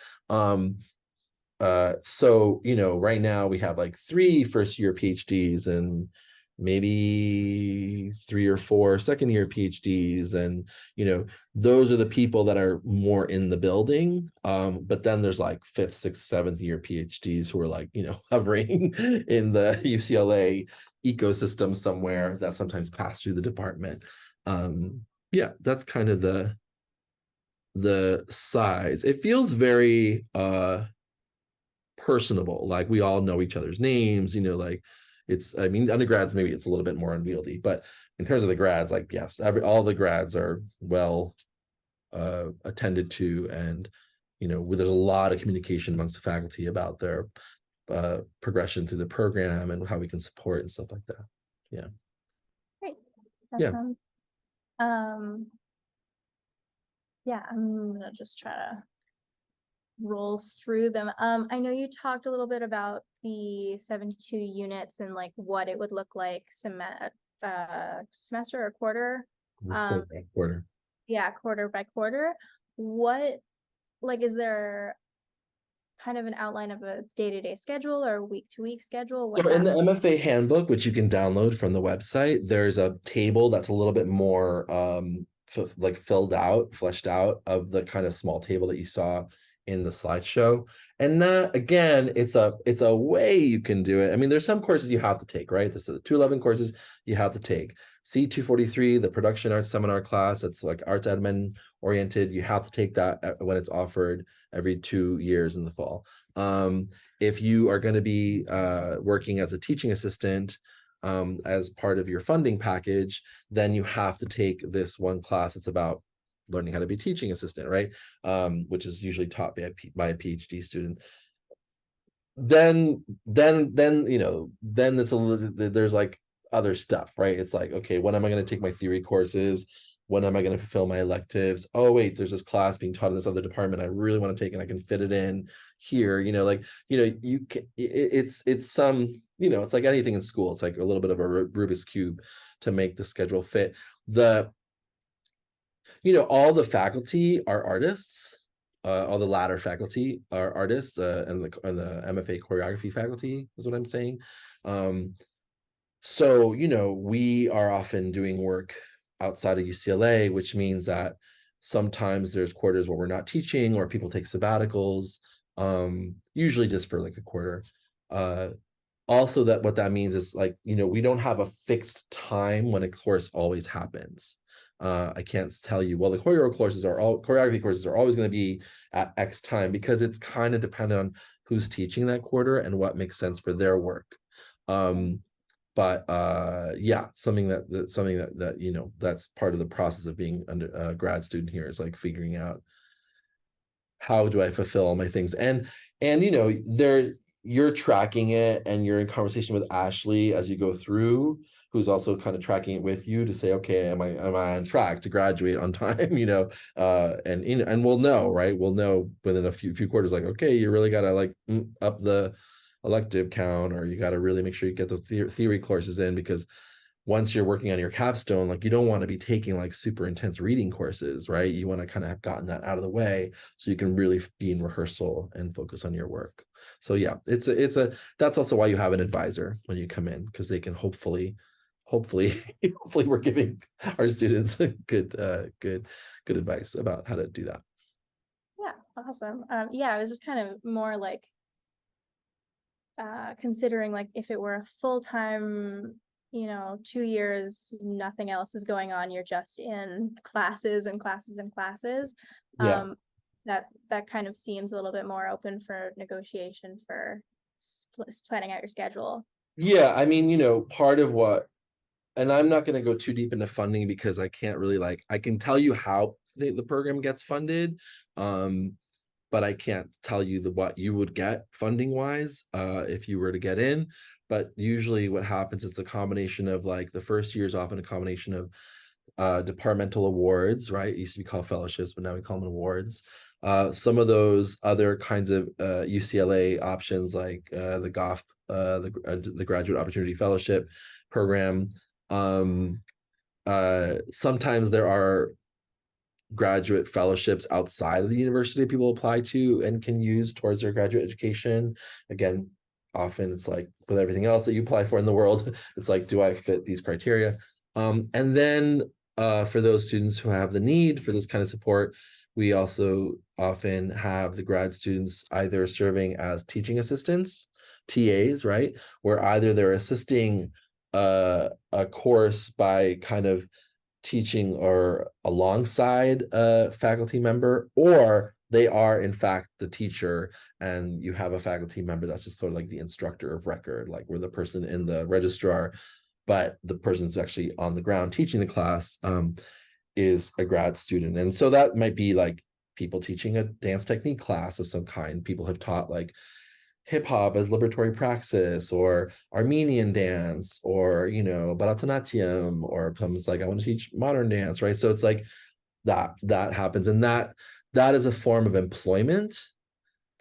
So right now we have like 3 first-year PhDs and maybe 3 or 4 second-year PhDs, and those are the people that are more in the building. But then there's like 5th, 6th, 7th year PhDs who are like hovering in the UCLA ecosystem somewhere that sometimes pass through the department. Yeah, that's kind of the size. It feels very personable, like we all know each other's names, like I mean, undergrads maybe it's a little bit more unwieldy, but in terms of the grads, like yes, all the grads are well attended to, and there's a lot of communication amongst the faculty about their progression through the program and how we can support and stuff like that. Yeah. Great. Yeah. Yeah, I'm gonna just try to roll through them. I know you talked a little bit about the 72 units and like what it would look like semester or quarter. Quarter by quarter. Yeah, quarter by quarter. What, like, is there kind of an outline of a day-to-day schedule or week-to-week schedule? So in the MFA handbook, which you can download from the website, there's a table that's a little bit more like fleshed out of the kind of small table that you saw in the slideshow. And that, again, it's a way you can do it. I mean, there's some courses you have to take, right? There's the 211 courses you have to take. C243, the production arts seminar class, it's like arts admin oriented. You have to take that when it's offered every 2 years in the fall. If you are going to be working as a teaching assistant as part of your funding package, then you have to take this one class. It's about learning how to be a teaching assistant, right? Which is usually taught by a PhD student. Then you know, then there's like other stuff, right? It's like, okay, when am I going to take my theory courses? When am I going to fulfill my electives? Oh, wait, there's this class being taught in this other department I really want to take, and I can fit it in here. You know, like, you know, you can, it's some, you know, it's like anything in school. It's like a little bit of a Rubik's Cube to make the schedule fit. You know, all the faculty are artists. All the latter faculty are artists, and the MFA choreography faculty is what I'm saying. So, you know, we are often doing work outside of UCLA, which means that sometimes there's quarters where we're not teaching, or people take sabbaticals, usually just for like a quarter. Also, that what that means is, like, you know, we don't have a fixed time when a course always happens. I can't tell you, well, the choreography courses are always going to be at X time, because it's kind of dependent on who's teaching that quarter and what makes sense for their work. But yeah, something that you know, that's part of the process of being a grad student here, is like figuring out, how do I fulfill all my things? And you know, you're tracking it, and you're in conversation with Ashley as you go through, who's also kind of tracking it with you to say, okay, am I on track to graduate on time? You know, and we'll know, right? We'll know within a few quarters, like, okay, you really got to like up the elective count, or you got to really make sure you get those theory courses in, because once you're working on your capstone, like, you don't want to be taking like super intense reading courses, right? You want to kind of have gotten that out of the way so you can really be in rehearsal and focus on your work. So yeah, that's also why you have an advisor when you come in, because they can hopefully we're giving our students good advice about how to do that. Yeah, awesome. Yeah, I was just kind of more like considering, like, if it were a full-time, you know, 2 years, nothing else is going on, you're just in classes and classes and classes. Yeah. That kind of seems a little bit more open for negotiation for planning out your schedule. Yeah, I mean, you know, part of what, and I'm not going to go too deep into funding, because I can't really, like, I can tell you how the program gets funded, but I can't tell you what you would get funding wise if you were to get in. But usually what happens is the combination of, like, the first year is often a combination of departmental awards, right? It used to be called fellowships, but now we call them awards. Some of those other kinds of UCLA options, like the GOF, the Graduate Opportunity Fellowship program. Sometimes there are graduate fellowships outside of the university people apply to and can use towards their graduate education. Again, often it's like with everything else that you apply for in the world, it's like, do I fit these criteria? And then for those students who have the need for this kind of support, we also often have the grad students either serving as teaching assistants, TAs, right? Where either they're assisting a course by kind of teaching or alongside a faculty member, or they are in fact the teacher, and you have a faculty member that's just sort of like the instructor of record, like we're the person in the registrar, but the person who's actually on the ground teaching the class is a grad student. And so that might be like people teaching a dance technique class of some kind. People have taught like hip hop as liberatory praxis, or Armenian dance, or, you know, Bharatanatyam, or someone's like, I want to teach modern dance, right? So it's like that happens, and that is a form of employment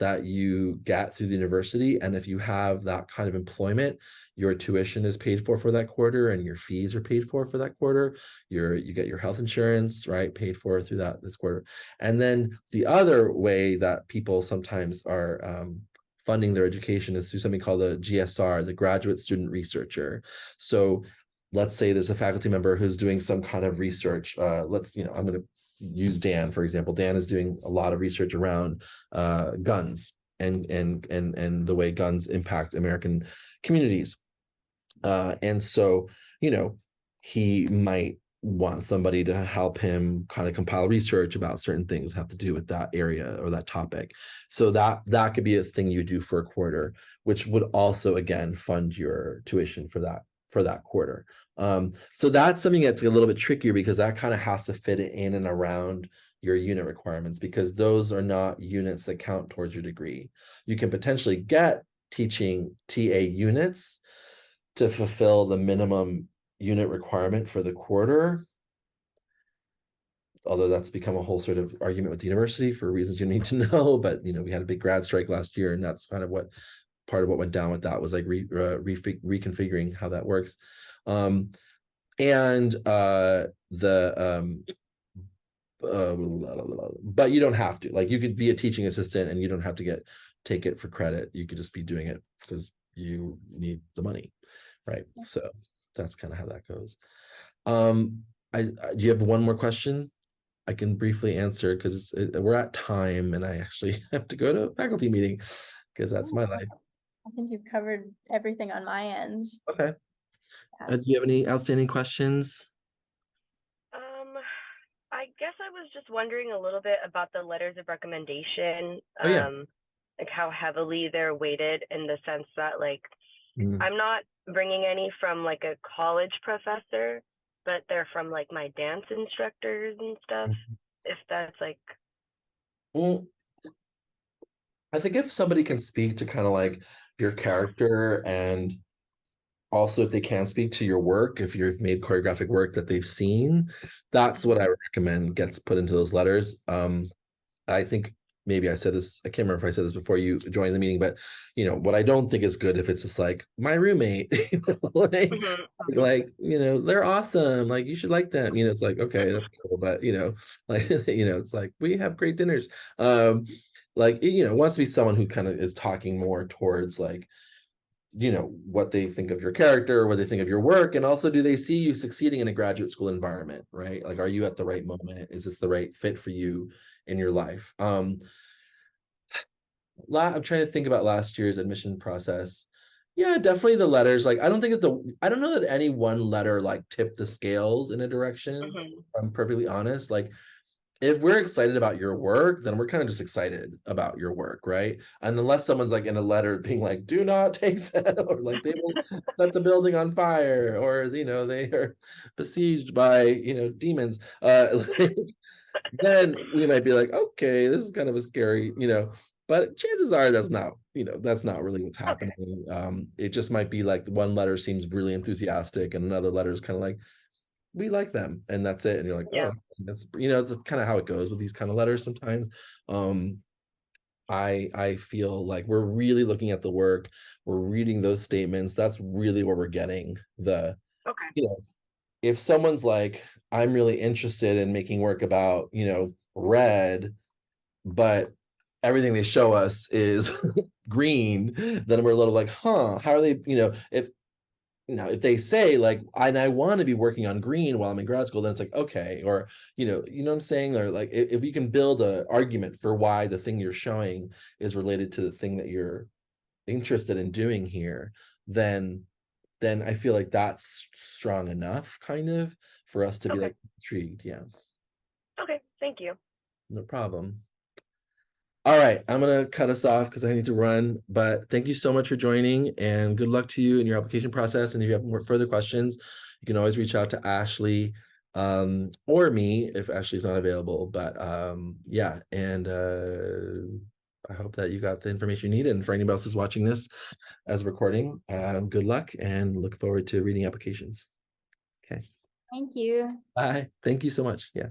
that you get through the university. And if you have that kind of employment, your tuition is paid for that quarter, and your fees are paid for that quarter. You get your health insurance, right, paid for through this quarter. And then the other way that people sometimes are funding their education is through something called the GSR, the Graduate Student Researcher. So let's say there's a faculty member who's doing some kind of research. I'm going to use Dan, for example. Dan is doing a lot of research around guns and the way guns impact American communities. And so, he might want somebody to help him kind of compile research about certain things have to do with that area or that topic. So that could be a thing you do for a quarter, which would also, again, fund your tuition for that quarter. So that's something that's a little bit trickier, because that kind of has to fit in and around your unit requirements, because those are not units that count towards your degree. You can potentially get teaching TA units to fulfill the minimum unit requirement for the quarter, although that's become a whole sort of argument with the university for reasons you need to know. But we had a big grad strike last year, and that's kind of what part of what went down with that was like reconfiguring how that works. But you don't have to. Like, you could be a teaching assistant and you don't have to take it for credit. You could just be doing it because you need the money, right? So that's kind of how that goes. Do you have one more question? I can briefly answer, because we're at time and I actually have to go to a faculty meeting, because that's my life. I think you've covered everything on my end. Okay. Do you have any outstanding questions? I guess I was just wondering a little bit about the letters of recommendation. Oh, yeah. Like how heavily they're weighted, in the sense that, like, Mm. I'm not bringing any from like a college professor, but they're from like my dance instructors and stuff. If that's like, Well, I think if somebody can speak to kind of like your character, and also if they can speak to your work, if you've made choreographic work that they've seen, that's what I recommend gets put into those letters. I think maybe I said this, I can't remember if I said this before you joined the meeting, but what I don't think is good if it's just like my roommate, like, they're awesome, like you should like them, it's like, okay, that's cool, but like, it's like we have great dinners. Like, it wants to be someone who kind of is talking more towards like, what they think of your character, what they think of your work, and also, do they see you succeeding in a graduate school environment, right? Like, are you at the right moment? Is this the right fit for you in your life? I'm trying to think about last year's admission process. Yeah, definitely the letters. Like, I don't know that any one letter like tipped the scales in a direction. I'm perfectly honest. Like, if we're excited about your work, then we're kind of just excited about your work, right? And unless someone's like in a letter being like, do not take that, or like they will set the building on fire, or they are besieged by demons, then we might be like, okay, this is kind of a scary, but chances are that's not really what's happening. It just might be like one letter seems really enthusiastic and another letter is kind of like, we like them, and that's it. And you're like, yeah. oh, that's kind of how it goes with these kind of letters sometimes. I feel like we're really looking at the work, we're reading those statements. That's really where we're getting the, Okay. If someone's like, I'm really interested in making work about, red, but everything they show us is green, then we're a little like, how are they, if they say like, I want to be working on green while I'm in grad school, then it's like, okay. Or, you know what I'm saying? Or like, if we can build an argument for why the thing you're showing is related to the thing that you're interested in doing here, then I feel like that's strong enough kind of for us to be like intrigued. Yeah. Okay. Thank you. No problem. All right, I'm gonna cut us off because I need to run, but thank you so much for joining, and good luck to you in your application process. And if you have more further questions, you can always reach out to Ashley or me if Ashley's not available. But yeah, and I hope that you got the information you needed. And for anybody else who's watching this as a recording, good luck and look forward to reading applications. Okay. Thank you. Bye. Thank you so much. Yeah.